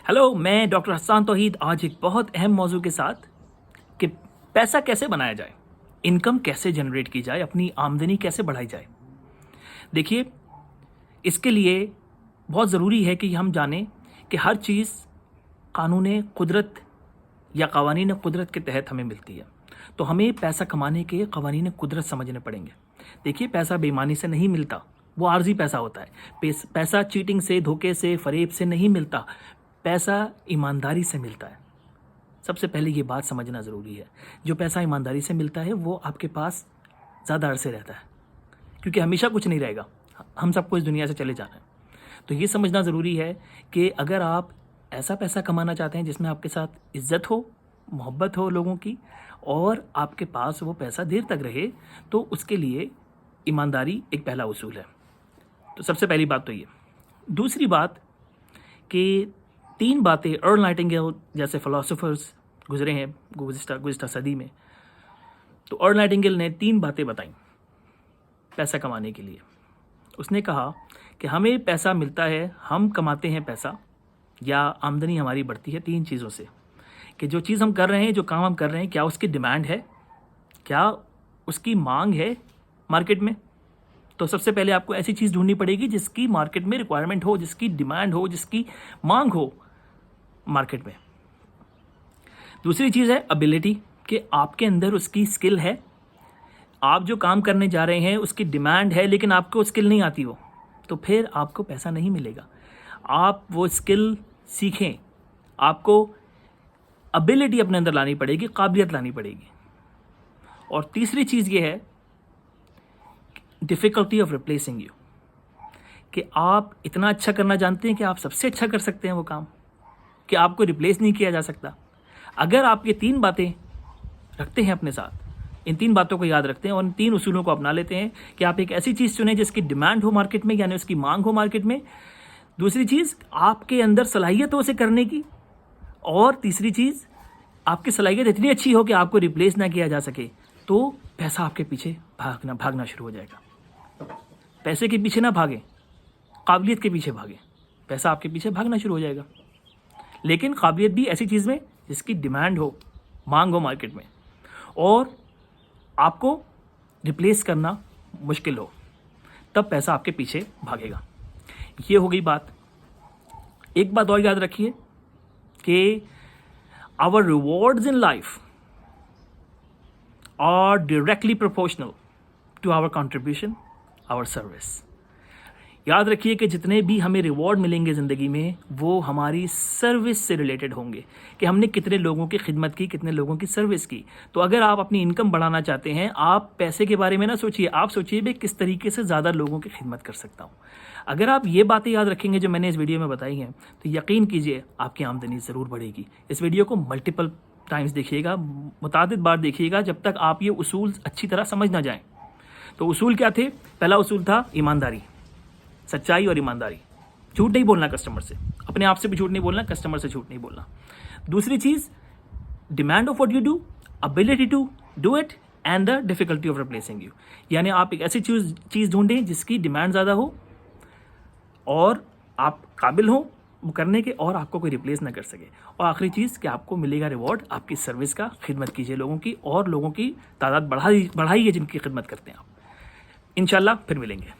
Hello, मैं doctor Hasan तौहीद आज एक बहुत अहम मौजू के साथ कि पैसा कैसे बनाया जाए, इनकम कैसे जनरेट की जाए, अपनी आमदनी कैसे बढ़ाई जाए। देखिए, इसके लिए बहुत ज़रूरी है कि हम जानें कि हर चीज़ कानून कुदरत या कवानीन कुदरत के तहत हमें मिलती है। तो हमें पैसा कमाने के कवानीन कुदरत समझने पड़ेंगे। देखिए, पैसा बेईमानी से नहीं मिलता, वो आर्जी पैसा होता है। पैसा चीटिंग से, धोखे से, फरेब से नहीं मिलता। पैसा ईमानदारी से मिलता है। सबसे पहले ये बात समझना ज़रूरी है। जो पैसा ईमानदारी से मिलता है वो आपके पास ज़्यादा अरसे रहता है, क्योंकि हमेशा कुछ नहीं रहेगा। हम सबको इस दुनिया से चले जाना है। तो ये समझना ज़रूरी है कि अगर आप ऐसा पैसा कमाना चाहते हैं जिसमें आपके साथ इज़्ज़त हो, मोहब्बत हो लोगों की, और आपके पास वो पैसा देर तक रहे, तो उसके लिए ईमानदारी एक पहला उसूल है। तो सबसे पहली बात तो ये। दूसरी बात कि 3 बातें अर्ल नाइटिंगेल जैसे फ़िलासफ़र्स गुजरे हैं गुज़िश्ता सदी में। तो अर्ल नाइटिंगेल ने 3 बातें बताई पैसा कमाने के लिए। उसने कहा कि हमें पैसा मिलता है, हम कमाते हैं पैसा, या आमदनी हमारी बढ़ती है 3 चीज़ों से। कि जो चीज़ हम कर रहे हैं, जो काम हम कर रहे हैं, क्या उसकी डिमांड है, क्या उसकी मांग है मार्केट में। तो सबसे पहले आपको ऐसी चीज़ ढूंढनी पड़ेगी जिसकी मार्केट में रिक्वायरमेंट हो, जिसकी डिमांड हो, जिसकी मांग हो मार्केट में। दूसरी चीज़ है एबिलिटी, कि आपके अंदर उसकी स्किल है। आप जो काम करने जा रहे हैं उसकी डिमांड है, लेकिन आपको स्किल नहीं आती हो, तो फिर आपको पैसा नहीं मिलेगा। आप वो स्किल सीखें, आपको एबिलिटी अपने अंदर लानी पड़ेगी, काबिलियत लानी पड़ेगी। और तीसरी चीज़ ये है डिफ़िकल्टी ऑफ रिप्लेसिंग यू, कि आप इतना अच्छा करना जानते हैं कि आप सबसे अच्छा कर सकते हैं वो काम, कि आपको रिप्लेस नहीं किया जा सकता। अगर आप ये 3 बातें रखते हैं अपने साथ, इन 3 बातों को याद रखते हैं और इन 3 उसूलों को अपना लेते हैं कि आप एक ऐसी चीज़ चुनें जिसकी डिमांड हो मार्केट में, यानी उसकी मांग हो मार्केट में। दूसरी चीज़, आपके अंदर सलाहियत हो उसे करने की। और तीसरी चीज़, आपकी सलाहियत इतनी अच्छी हो कि आपको रिप्लेस ना किया जा सके, तो पैसा आपके पीछे भागना शुरू हो जाएगा। पैसे के पीछे ना भागें, काबिलियत के पीछे भागें। पैसा आपके पीछे भागना शुरू हो जाएगा। लेकिन काबिलियत भी ऐसी चीज़ में जिसकी डिमांड हो, मांग हो मार्केट में, और आपको रिप्लेस करना मुश्किल हो, तब पैसा आपके पीछे भागेगा। ये हो गई बात। एक बात और याद रखिए कि our rewards in life are directly proportional to our contribution, our service. याद रखिए कि जितने भी हमें रिवॉर्ड मिलेंगे ज़िंदगी में, वो हमारी सर्विस से रिलेटेड होंगे, कि हमने कितने लोगों की खिदमत की, कितने लोगों की सर्विस की। तो अगर आप अपनी इनकम बढ़ाना चाहते हैं, आप पैसे के बारे में ना सोचिए, आप सोचिए भाई किस तरीके से ज़्यादा लोगों की खिदमत कर सकता हूँ। अगर आप ये बातें याद रखेंगे जो मैंने इस वीडियो में बताई हैं, तो यकीन कीजिए आपकी आमदनी ज़रूर बढ़ेगी। इस वीडियो को मल्टीपल टाइम्स देखिएगा, मुतादिद बार देखिएगा, जब तक आप ये उसूल अच्छी तरह समझ ना जाएँ। तो उसूल क्या थे? पहला उसूल था ईमानदारी, सच्चाई और ईमानदारी। झूठ नहीं बोलना कस्टमर से, अपने आप से भी झूठ नहीं बोलना, कस्टमर से झूठ नहीं बोलना। दूसरी चीज़, demand of what you do, ability to do it, and the difficulty of replacing you. यानी आप एक ऐसी चीज़ ढूंढें जिसकी डिमांड ज़्यादा हो और आप काबिल हो वो करने के, और आपको कोई रिप्लेस ना कर सके। और आखिरी चीज़ कि आपको मिलेगा रिवॉर्ड आपकी सर्विस का। खिदमत कीजिए लोगों की, और लोगों की तादाद बढ़ाइए जिनकी खिदमत करते हैं आप। इंशाल्लाह फिर मिलेंगे।